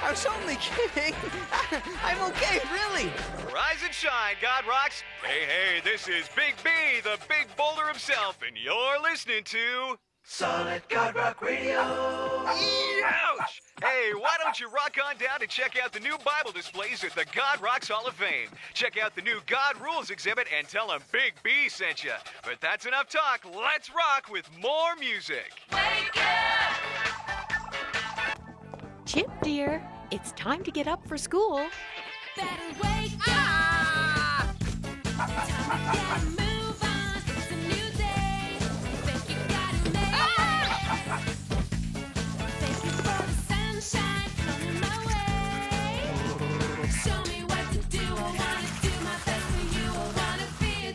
I was only kidding. I'm okay, really. Rise and shine, God Rocks. Hey, this is Big B, the big boulder himself, and you're listening to Solid God Rock Radio. Ouch! Hey, why don't you rock on down and check out the new Bible displays at the God Rocks Hall of Fame? Check out the new God Rules exhibit and tell them Big B sent you. But that's enough talk. Let's rock with more music. Wake up! Chip, dear, it's time to get up for school. Better wake up! Time to get a move on. It's a new day. Think you gotta make it. Thank you for the sunshine coming my way. Show me what to do. I wanna do my best for you. I wanna be a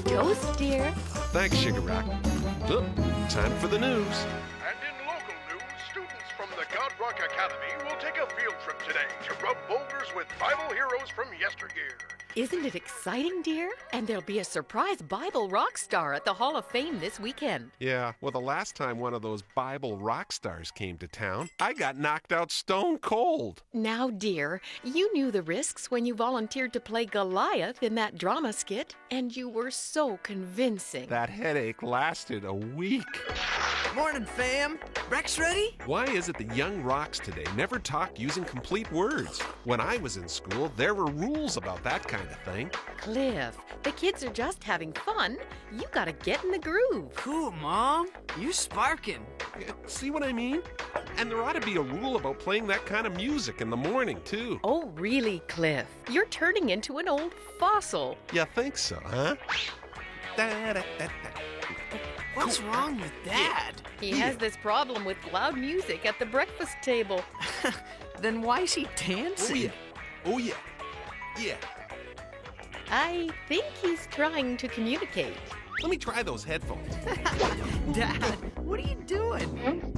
doer. Toast, dear. Thanks, Sugar Rock. Oh, time for the news. And in local news, students from the God Rock Academy will take a field trip today to rub boulders with Bible heroes from yesteryear. Isn't it exciting, dear? And there'll be a surprise Bible rock star at the Hall of Fame this weekend. Yeah, well, the last time one of those Bible rock stars came to town, I got knocked out stone cold. Now, dear, you knew the risks when you volunteered to play Goliath in that drama skit, and you were so convincing. That headache lasted a week. Morning, fam. Rex ready? Why is it the young rocks today never talk using complete words? When I was in school, there were rules about that kind of thing. Cliff, the kids are just having fun. You gotta get in the groove. Cool, Mom. You sparking. See what I mean? And there ought to be a rule about playing that kind of music in the morning, too. Oh, really, Cliff? You're turning into an old fossil. You think so, huh? What's wrong with Dad? He has this problem with loud music at the breakfast table. Then why is he dancing? Oh, yeah. Yeah. I think he's trying to communicate. Let me try those headphones. Dad, what are you doing?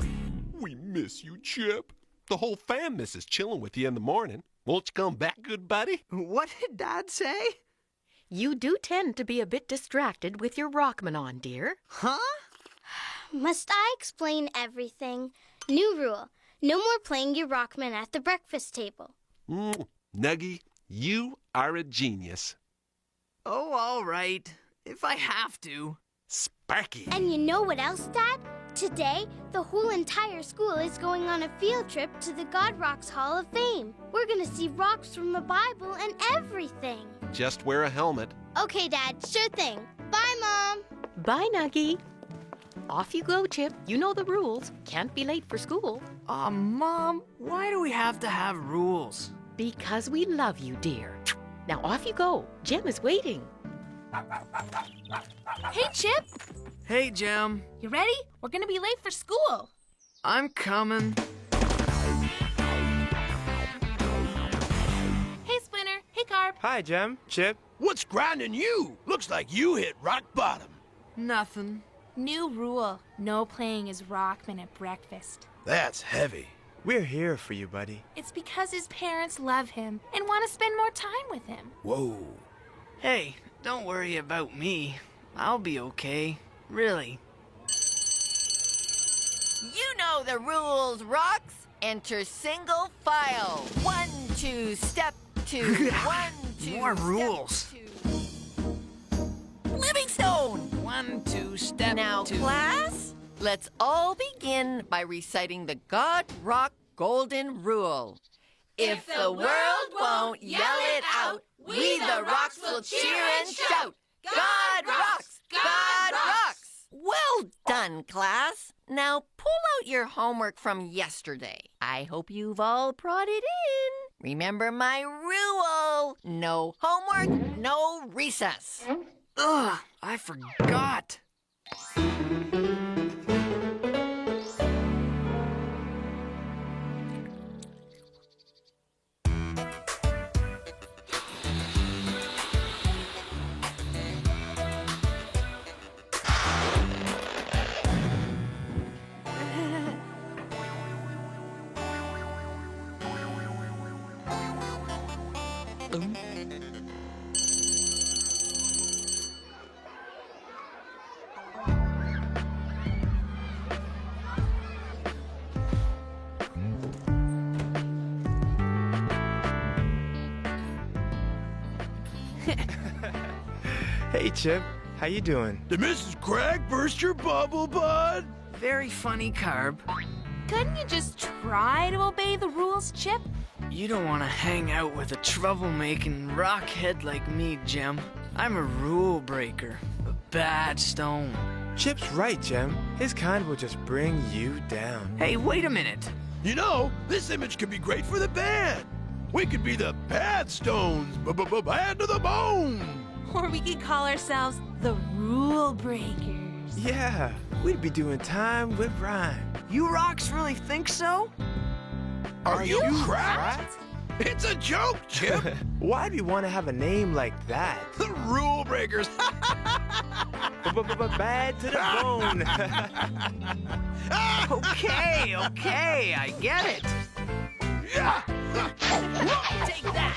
We miss you, Chip. The whole fam misses chilling with you in the morning. Won't you come back, good buddy? What did Dad say? You do tend to be a bit distracted with your Rockman on, dear. Huh? Must I explain everything? New rule. No more playing your Rockman at the breakfast table. Nuggy, you are a genius. Oh, all right. If I have to. Sparky. And you know what else, Dad? Today, the whole entire school is going on a field trip to the God Rocks Hall of Fame. We're gonna see rocks from the Bible and everything. Just wear a helmet. Okay, Dad, sure thing. Bye, Mom. Bye, Nuggy. Off you go, Chip. You know the rules. Can't be late for school. Aw, Mom, why do we have to have rules? Because we love you, dear. Now off you go. Jem is waiting. Hey, Chip. Hey, Jem. You ready? We're gonna be late for school. I'm coming. Hey, Splinter. Hey, Carp. Hi, Jem. Chip. What's grinding you? Looks like you hit rock bottom. Nothing. New rule. No playing his Rockman at breakfast. That's heavy. We're here for you, buddy. It's because his parents love him and want to spend more time with him. Whoa. Hey, don't worry about me. I'll be okay. Really. You know the rules, Rocks. Enter single file. 1, 2, step 2. 1, 2, More step rules. 2. Livingstone. 1, 2, step Now, 2. class, let's all begin by reciting the God Rock Golden Rule. If the world won't yell it out, we the Rocks will cheer and shout. God rocks! God rocks! Well done, class. Now pull out your homework from yesterday. I hope you've all brought it in. Remember my rule. No homework, no recess. Ugh, I forgot. Hey, Chip. How you doing? Did Mrs. Crag burst your bubble, bud? Very funny, Carb. Couldn't you just try to obey the rules, Chip? You don't want to hang out with a troublemaking rockhead like me, Jem. I'm a rule breaker, a bad stone. Chip's right, Jem. His kind will just bring you down. Hey, wait a minute. You know, this image could be great for the band. We could be the Bad Stones, bad to the bone. Or we could call ourselves the Rule Breakers. Yeah, we'd be doing time with rhyme. You rocks really think so? Are you cracked? It's a joke, Chip. Why'd we want to have a name like that? The Rule Breakers. Bad to the bone. Okay, I get it. Take that!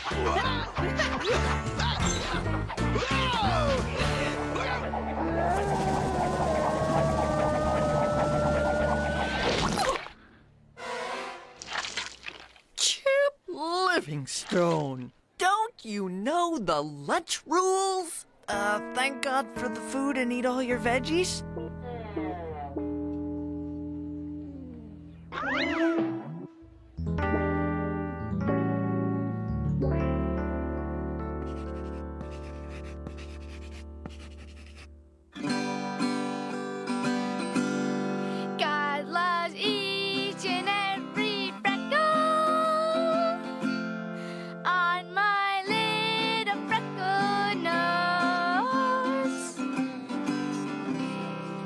Chip Livingstone, don't you know the lunch rules? Thank God for the food and eat all your veggies. God loves each and every freckle on my little freckle nose.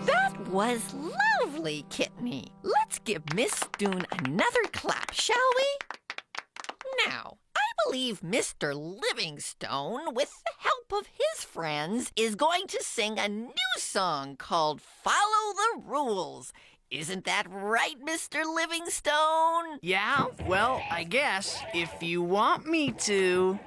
That was lovely, Kitney. Let's give Miss Stoon another clap, shall we? Now, I believe Mr. Livingstone, with the help of his friends, is going to sing a new song called Follow the Rules. Isn't that right, Mr. Livingstone? Yeah, well, I guess, if you want me to.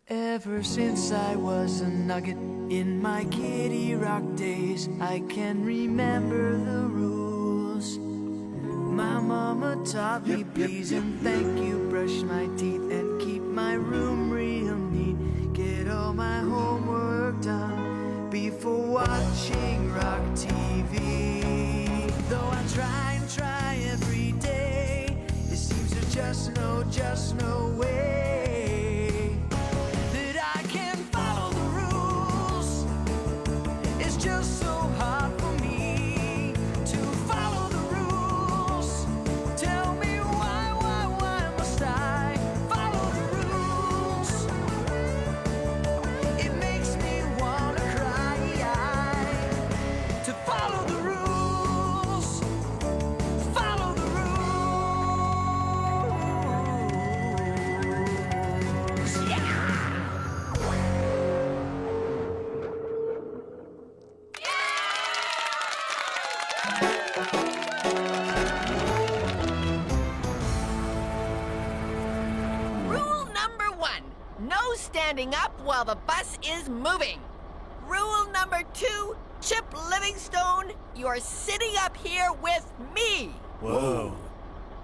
Ever since I was a nugget in my Kitty Rock days, I can remember the rules. My mama taught me please and thank you, brush my teeth and keep my room real neat. Get all my homework done before watching Rock TV. Though I try and try every day, it seems there's just no way that I can follow the rules. It's just so hard for me to follow the rules. Tell me why must I follow the rules? It makes me wanna cry to follow the rules. Follow the rules. Yeah. Rule number 1, no standing up while the bus is moving. Rule number 2, Chip Livingstone, you're sitting up here with me. Whoa.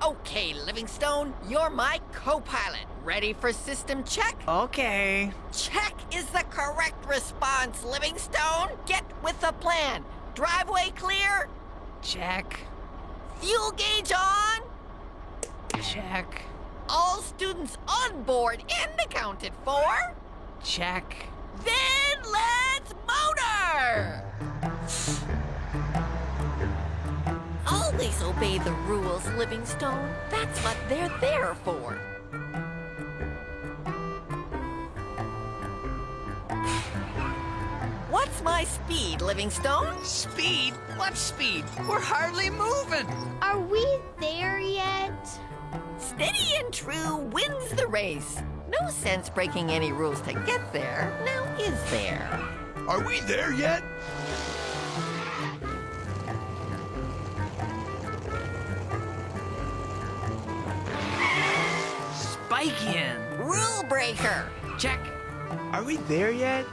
Okay, Livingstone, you're my co-pilot. Ready for system check? Okay. Check is the correct response, Livingstone. Get with the plan. Driveway clear? Check. Fuel gauge on? Check. All students on board and accounted for? Check. Then let's motor! Always obey the rules, Livingstone. That's what they're there for. What's my speed, Livingstone? Speed? What speed? We're hardly moving. Are we there yet? Steady and true wins the race. No sense breaking any rules to get there, now is there? Are we there yet? Spike in. Rule breaker. Check. Are we there yet?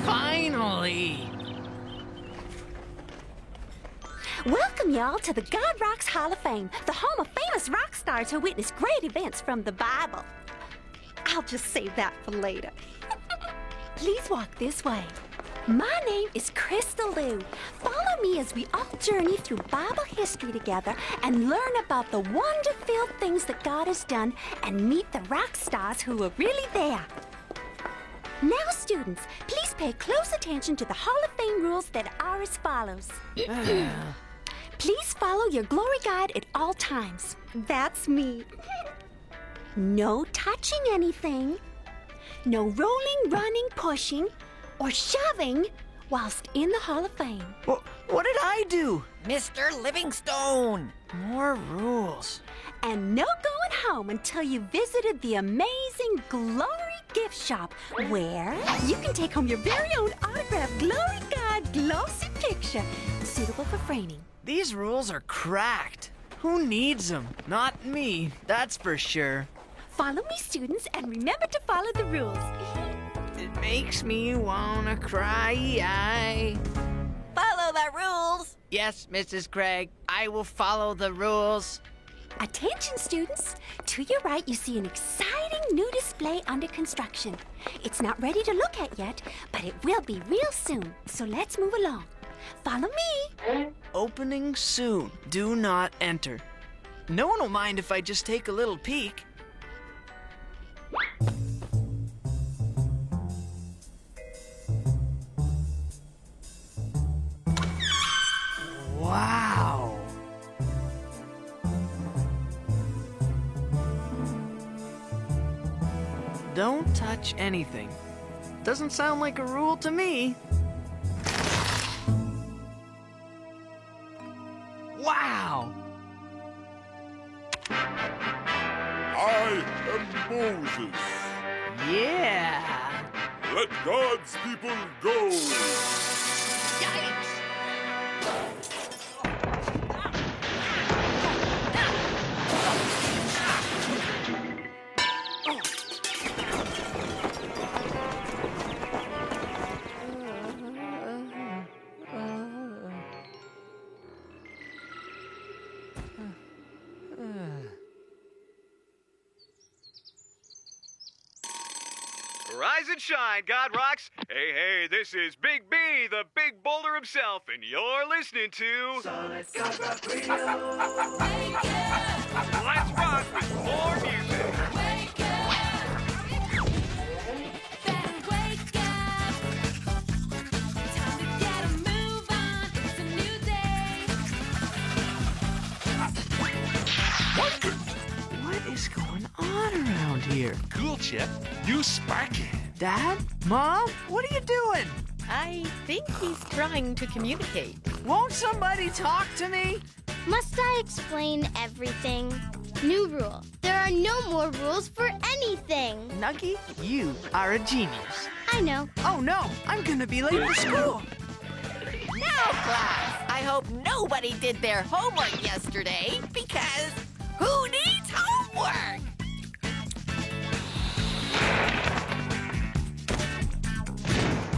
Finally. Welcome y'all to the God Rocks Hall of Fame, the home of famous rock stars who witness great events from the Bible. I'll just save that for later. Please walk this way. My name is Crystal Lou. Follow me as we all journey through Bible history together and learn about the wonder-filled things that God has done and meet the rock stars who are really there. Now, students, please pay close attention to the Hall of Fame rules that are as follows. Please follow your glory guide at all times. That's me. No touching anything. No rolling, running, pushing, or shoving whilst in the Hall of Fame. What did I do? Mr. Livingstone! More rules. And no going home until you visited the amazing Glory Gift Shop, where you can take home your very own autographed Glory Guide glossy picture, suitable for framing. These rules are cracked. Who needs them? Not me, that's for sure. Follow me, students, and remember to follow the rules. It makes me wanna cry. Follow the rules! Yes, Mrs. Craig, I will follow the rules. Attention, students. To your right, you see an exciting new display under construction. It's not ready to look at yet, but it will be real soon. So let's move along. Follow me. Opening soon. Do not enter. No one will mind if I just take a little peek. Wow. Don't touch anything. Doesn't sound like a rule to me. Wow! I am Moses. Yeah! Let God's people go. Yikes! Rise and shine, God Rocks. Hey, this is Big B, the big boulder himself, and you're listening to Solid God Rock Radio. Let's rock with more music. Wake up! Better wake up! Time to get a move on. It's a new day. What is going on around here? Cool, Chip. You sparking. Dad? Mom? What are you doing? I think he's trying to communicate. Won't somebody talk to me? Must I explain everything? New rule. There are no more rules for anything. Nuggy, you are a genius. I know. Oh no, I'm gonna be late for school. Now, class, I hope nobody did their homework yesterday, because who needs homework?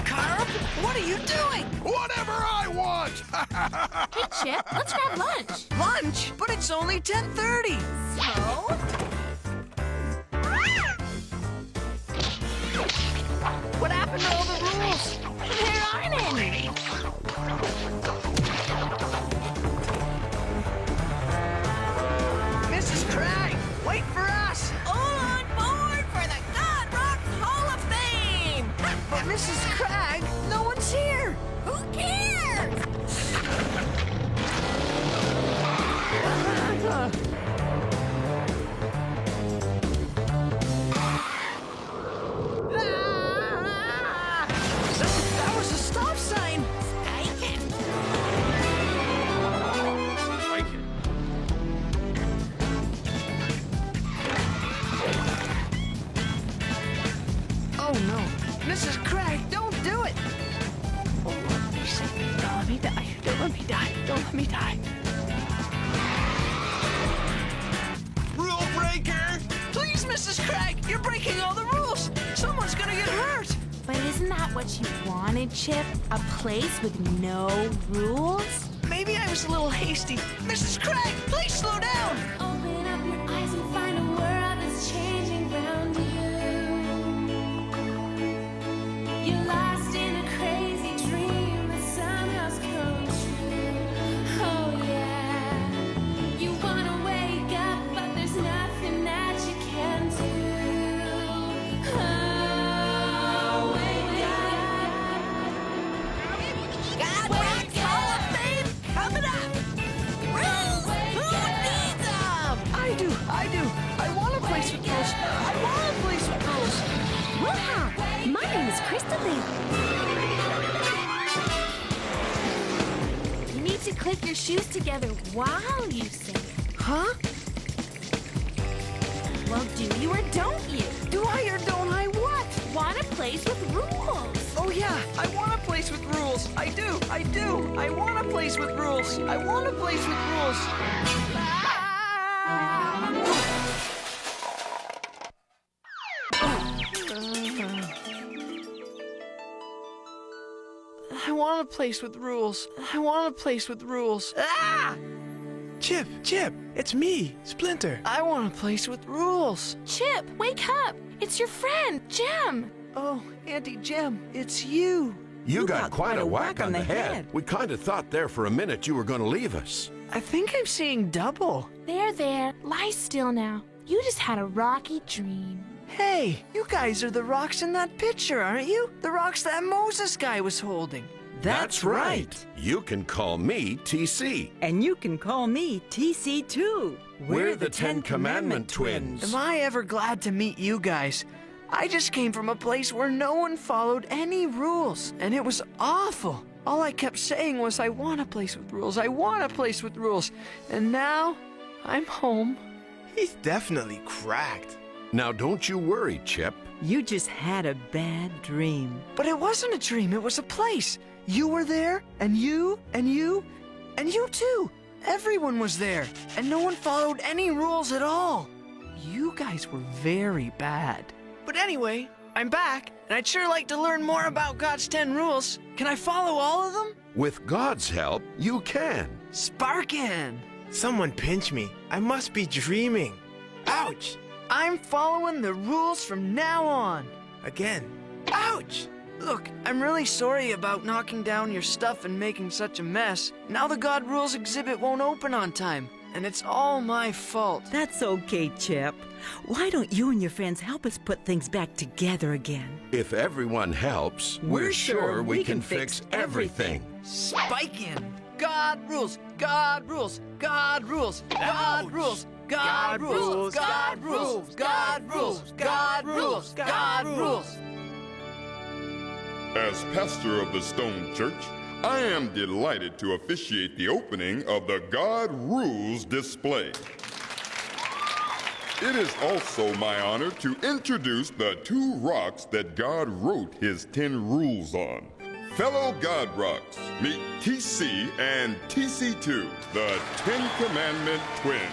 Carp, what are you doing? Whatever I want! Hey, Chip, let's grab lunch. Lunch? But it's only 10:30. So? What happened to all the rules? There aren't any. Mrs. Craig, wait for us. All on board for the God Rocks Hall of Fame! But Mrs. Craig, no one's here. Who cares? That was a stop sign. Oh no, Mrs. Craig, don't do it. Oh Lord, please save me. Don't let me die. Don't let me die. Don't let me die. Rule breaker! Please, Mrs. Craig, you're breaking all the rules. Someone's gonna get hurt. But isn't that what you wanted, Chip? A place with no rules? maybe I was a little hasty. Mrs. Craig, please slow down. Open up your eyes and find a world that's changing around you. You're lost in a crazy dream that somehow's come true. Oh yeah. You wanna wake up, but there's nothing that you can do. Oh, wake up. God Rock's Hall of Fame coming up! Rules! Who needs them? I do. I want a place with rules. I want a place with rules. Woo-ha! My name is Crystal. You need to click your shoes together while you sing. Huh? Well, do you or don't you? Do I or don't I what? Want a place with rules? Oh yeah, I want a place with rules. I do. I want a place with rules. I want a place with rules. I want a place with rules. I want a place with rules. Ah! Chip, it's me, Splinter. I want a place with rules. Chip, wake up! It's your friend, Jem. Oh, Auntie Jem, it's you. You got quite a whack on the head. We kind of thought there for a minute you were going to leave us. I think I'm seeing double. There. Lie still now. You just had a rocky dream. Hey, you guys are the rocks in that picture, aren't you? The rocks that Moses guy was holding. That's right. You can call me TC. And you can call me TC too. We're the Ten Commandment twins. Am I ever glad to meet you guys? I just came from a place where no one followed any rules, and it was awful. All I kept saying was, I want a place with rules. I want a place with rules. And now, I'm home. He's definitely cracked. Now don't you worry, Chip. You just had a bad dream. But it wasn't a dream, it was a place. You were there, and you, and you, and you too. Everyone was there, and no one followed any rules at all. You guys were very bad. But anyway, I'm back, and I'd sure like to learn more about God's 10 rules. Can I follow all of them? With God's help, you can. Sparkin'! Someone pinch me. I must be dreaming. Ouch! I'm following the rules from now on. Again. Ouch! Look, I'm really sorry about knocking down your stuff and making such a mess. Now the God Rules exhibit won't open on time, and it's all my fault. That's okay, Chip. Why don't you and your friends help us put things back together again? If everyone helps, we're sure we can fix everything. Spikin'! God rules! God rules! God rules! God rules! God rules! God rules! God rules! God rules! God rules! As pastor of the Stone Church, I am delighted to officiate the opening of the God Rules display. It is also my honor to introduce the 2 rocks that God wrote his 10 rules on. Fellow God Rocks, meet TC and TC2, the 10 Commandment twins.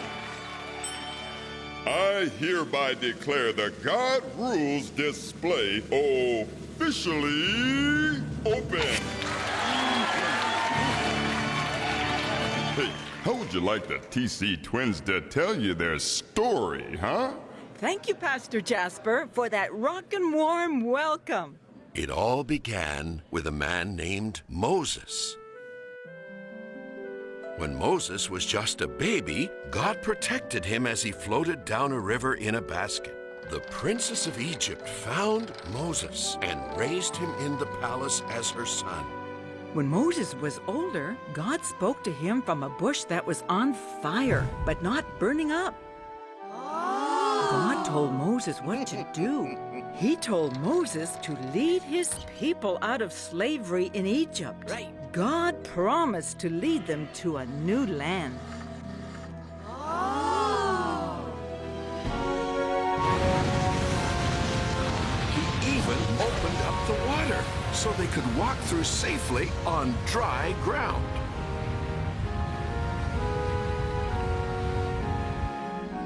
I hereby declare the God Rules display officially open. Hey, how would you like the TC twins to tell you their story, huh? Thank you, Pastor Jasper, for that rockin' warm welcome. It all began with a man named Moses. When Moses was just a baby, God protected him as he floated down a river in a basket. The princess of Egypt found Moses and raised him in the palace as her son. When Moses was older, God spoke to him from a bush that was on fire, but not burning up. God told Moses what to do. He told Moses to lead his people out of slavery in Egypt. Right. God promised to lead them to a new land. He even opened up the water so they could walk through safely on dry ground.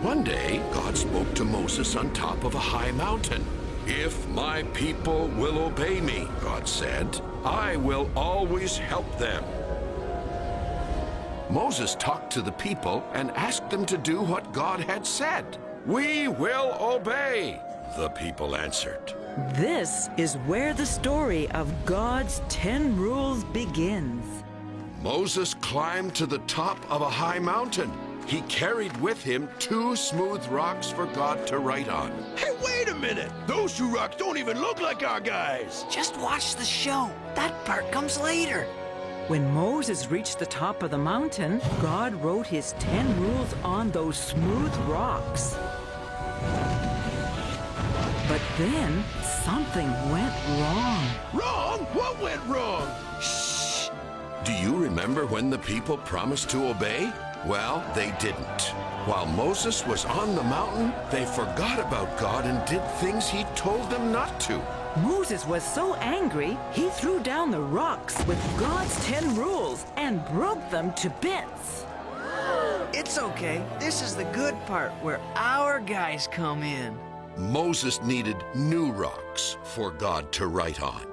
One day, God spoke to Moses on top of a high mountain. "If my people will obey me," God said, "I will always help them." Moses talked to the people and asked them to do what God had said. "We will obey," the people answered. This is where the story of God's 10 rules begins. Moses climbed to the top of a high mountain. He carried with him 2 smooth rocks for God to write on. Hey, wait a minute! Those 2 rocks don't even look like our guys! Just watch the show. That part comes later. When Moses reached the top of the mountain, God wrote his 10 rules on those smooth rocks. But then something went wrong. Wrong? What went wrong? Shh! Do you remember when the people promised to obey? Well, they didn't. While Moses was on the mountain, they forgot about God and did things he told them not to. Moses was so angry, he threw down the rocks with God's 10 rules and broke them to bits. It's okay. This is the good part where our guys come in. Moses needed new rocks for God to write on.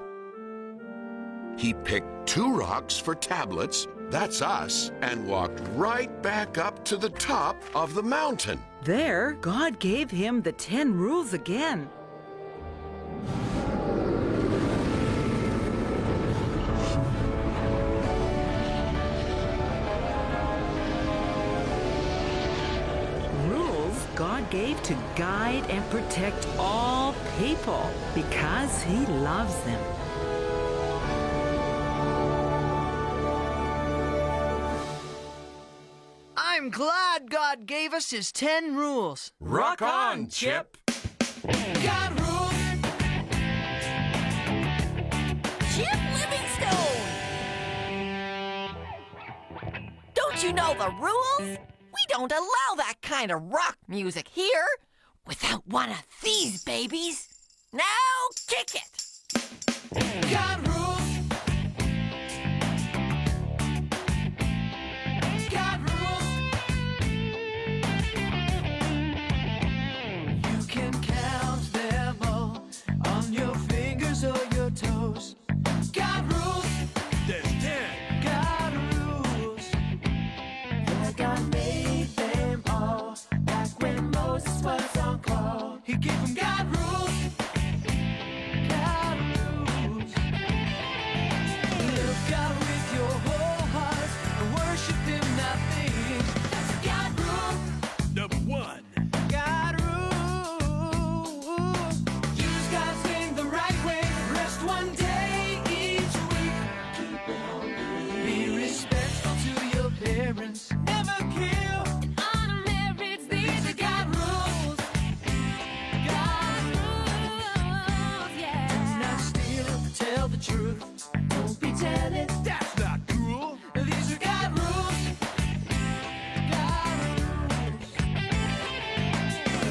He picked 2 rocks for tablets, that's us, and walked right back up to the top of the mountain. There, God gave him the 10 rules again. Rules God gave to guide and protect all people because he loves them. I'm glad God gave us his 10 rules. Rock on, Chip! God rules. Chip Livingstone! Don't you know the rules? We don't allow that kind of rock music here without one of these babies. Now kick it! God rules. God rules. You can count them all on your fingers or your toes. God rules. There's 10. God rules. Yeah, God made them all back when Moses was on call. He gave them God rules. God rules. Love God with your whole heart and worship him, not things. That's a God rule. Number 1. God rules. Use God's name the right way. Rest one day each week. Keep it holy. Be respectful to your parents. Never kill. And honor marriage, these are God rules. God Rules, Do yeah. not steal. Tell the truth. Don't be telling. That's not cool! These are God rules. God rules.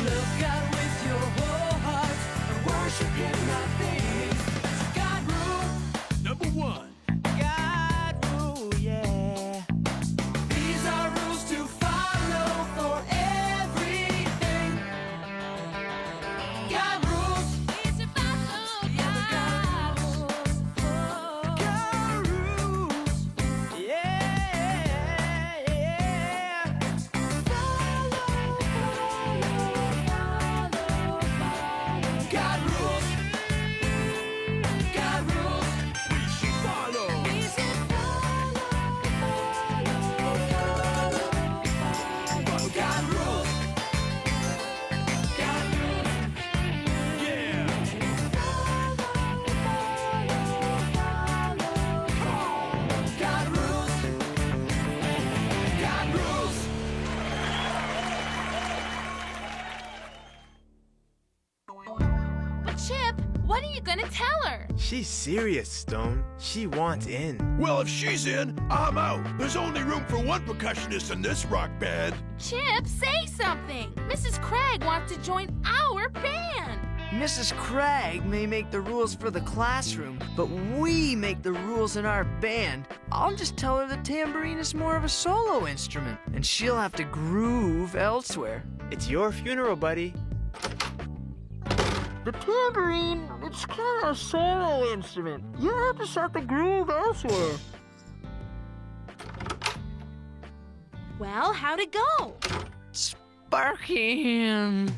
Love God with your whole heart and worship him, not things. God rule. Number 1. God rule, yeah. These are rules to follow for everything. God rules. These are follow Yeah, the God rules. God rules. Yeah, yeah. God rules. God rules. We should follow! We should God rules. God rules. Yeah! God rules. God rules. But Chip, what are you gonna tell her? She's serious, Stone. She wants in. Well, if she's in, I'm out. There's only room for one percussionist in this rock band. Chip, say something. Mrs. Craig wants to join our band. Mrs. Craig may make the rules for the classroom, but we make the rules in our band. I'll just tell her the tambourine is more of a solo instrument, and she'll have to groove elsewhere. It's your funeral, buddy. The tambourine, it's kind of a solo instrument. You have to set the groove elsewhere. Well, how'd it go? Sparking.